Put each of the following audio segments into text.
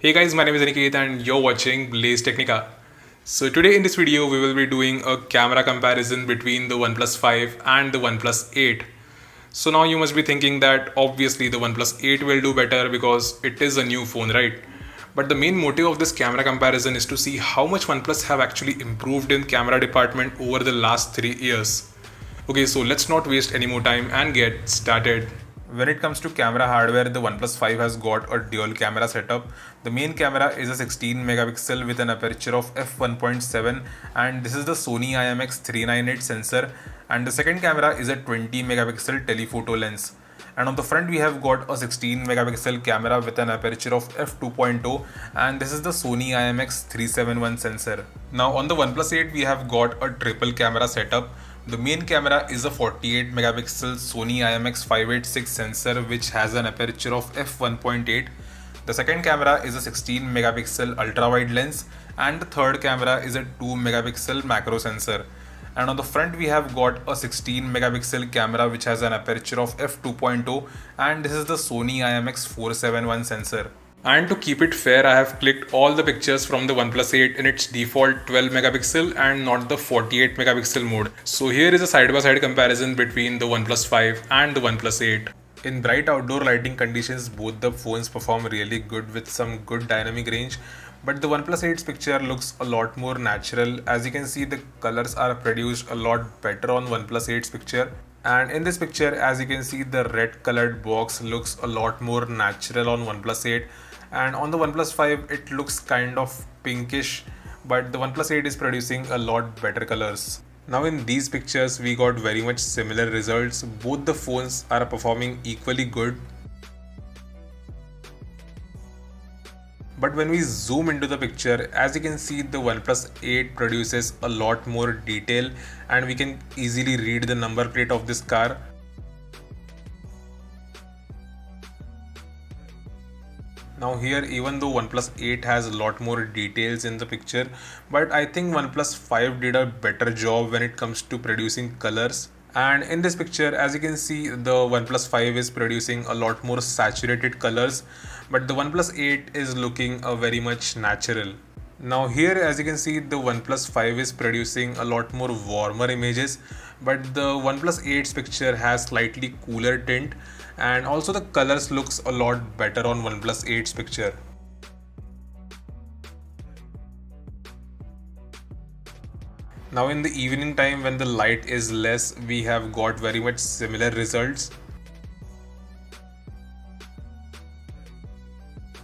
Hey guys, my name is Aniket and you're watching Blaze Technica. So today in this video we will be doing a camera comparison between the OnePlus 5 and the OnePlus 8. So now you must be thinking that obviously the OnePlus 8 will do better because it is a new phone, right? But the main motive of this camera comparison is to see how much OnePlus have actually improved in camera department over the last 3 years. Okay, so let's not waste any more time and get started. When it comes to camera hardware, the OnePlus 5 has got a dual camera setup. The main camera is a 16 megapixel with an aperture of f1.7 and this is the Sony IMX398 sensor, and the second camera is a 20 megapixel telephoto lens. And on the front we have got a 16 megapixel camera with an aperture of f2.0 and this is the Sony IMX371 sensor. Now on the OnePlus 8 we have got a triple camera setup. The main camera is a 48 megapixel Sony IMX586 sensor which has an aperture of f1.8. The second camera is a 16 megapixel ultra wide lens and the third camera is a 2 megapixel macro sensor. And on the front we have got a 16 megapixel camera which has an aperture of f2.0 and this is the Sony IMX471 sensor. And to keep it fair, I have clicked all the pictures from the OnePlus 8 in its default 12 megapixel and not the 48 megapixel mode. So here is a side-by-side comparison between the OnePlus 5 and the OnePlus 8. In bright outdoor lighting conditions, both the phones perform really good with some good dynamic range. But the OnePlus 8's picture looks a lot more natural. As you can see, the colors are produced a lot better on OnePlus 8's picture. And in this picture, as you can see, the red colored box looks a lot more natural on OnePlus 8. And on the OnePlus 5 it looks kind of pinkish, but the OnePlus 8 is producing a lot better colors. Now in these pictures we got very much similar results. Both the phones are performing equally good. But when we zoom into the picture, as you can see, the OnePlus 8 produces a lot more detail and we can easily read the number plate of this car. Now here, even though OnePlus 8 has a lot more details in the picture, but I think OnePlus 5 did a better job when it comes to producing colors. And in this picture, as you can see, the OnePlus 5 is producing a lot more saturated colors, but the OnePlus 8 is looking very much natural. Now here, as you can see, the OnePlus 5 is producing a lot more warmer images, but the OnePlus 8's picture has slightly cooler tint. And also the colors looks a lot better on OnePlus 8's picture. Now in the evening time when the light is less, we have got very much similar results.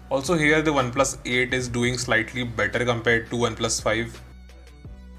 Also here the OnePlus 8 is doing slightly better compared to OnePlus 5.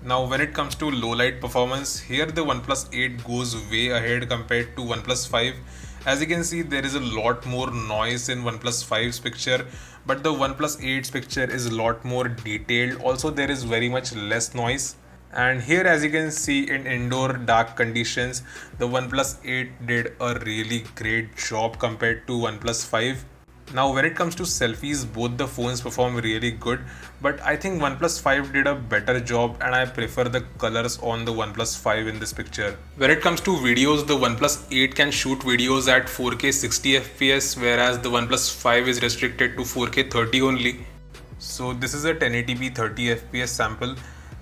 Now when it comes to low light performance, here the OnePlus 8 goes way ahead compared to OnePlus 5. As you can see, there is a lot more noise in OnePlus 5's picture, but the OnePlus 8's picture is a lot more detailed. Also there is very much less noise. And here, as you can see, in indoor dark conditions, the OnePlus 8 did a really great job compared to OnePlus 5. Now when it comes to selfies, both the phones perform really good, but I think OnePlus 5 did a better job and I prefer the colors on the OnePlus 5 in this picture. When it comes to videos, the OnePlus 8 can shoot videos at 4K 60 FPS, whereas the OnePlus 5 is restricted to 4K 30 only. So this is a 1080p 30 FPS sample.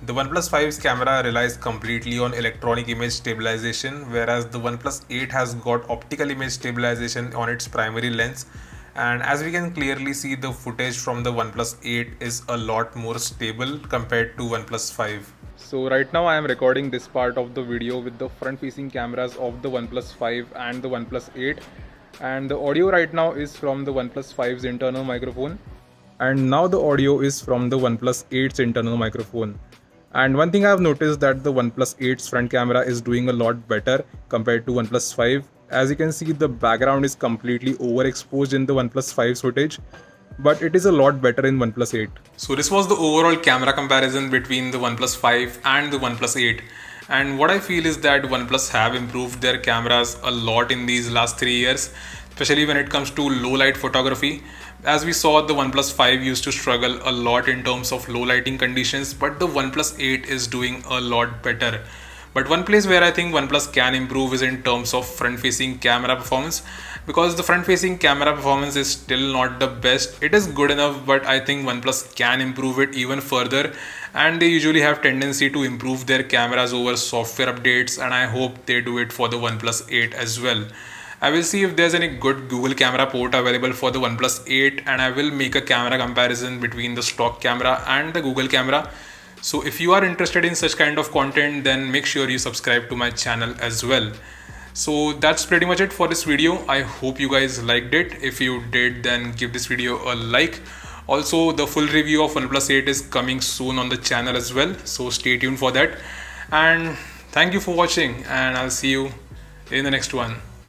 The OnePlus 5's camera relies completely on electronic image stabilization, whereas the OnePlus 8 has got optical image stabilization on its primary lens. And as we can clearly see, the footage from the OnePlus 8 is a lot more stable compared to OnePlus 5. So right now I am recording this part of the video with the front facing cameras of the OnePlus 5 and the OnePlus 8. And the audio right now is from the OnePlus 5's internal microphone. And now the audio is from the OnePlus 8's internal microphone. And one thing I have noticed that the OnePlus 8's front camera is doing a lot better compared to OnePlus 5. As you can see, the background is completely overexposed in the OnePlus 5's footage, but it is a lot better in OnePlus 8. So this was the overall camera comparison between the OnePlus 5 and the OnePlus 8. And what I feel is that OnePlus have improved their cameras a lot in these last 3 years, especially when it comes to low light photography. As we saw, the OnePlus 5 used to struggle a lot in terms of low lighting conditions, but the OnePlus 8 is doing a lot better. But one place where I think OnePlus can improve is in terms of front-facing camera performance, because the front-facing camera performance is still not the best. It is good enough, but I think OnePlus can improve it even further, and they usually have tendency to improve their cameras over software updates, and I hope they do it for the OnePlus 8 as well. I will see if there's any good Google camera port available for the OnePlus 8, and I will make a camera comparison between the stock camera and the Google camera. So if you are interested in such kind of content, then make sure you subscribe to my channel as well. So that's pretty much it for this video. I hope you guys liked it. If you did, then give this video a like. Also, the full review of OnePlus 8 is coming soon on the channel as well, so stay tuned for that. And thank you for watching, and I'll see you in the next one.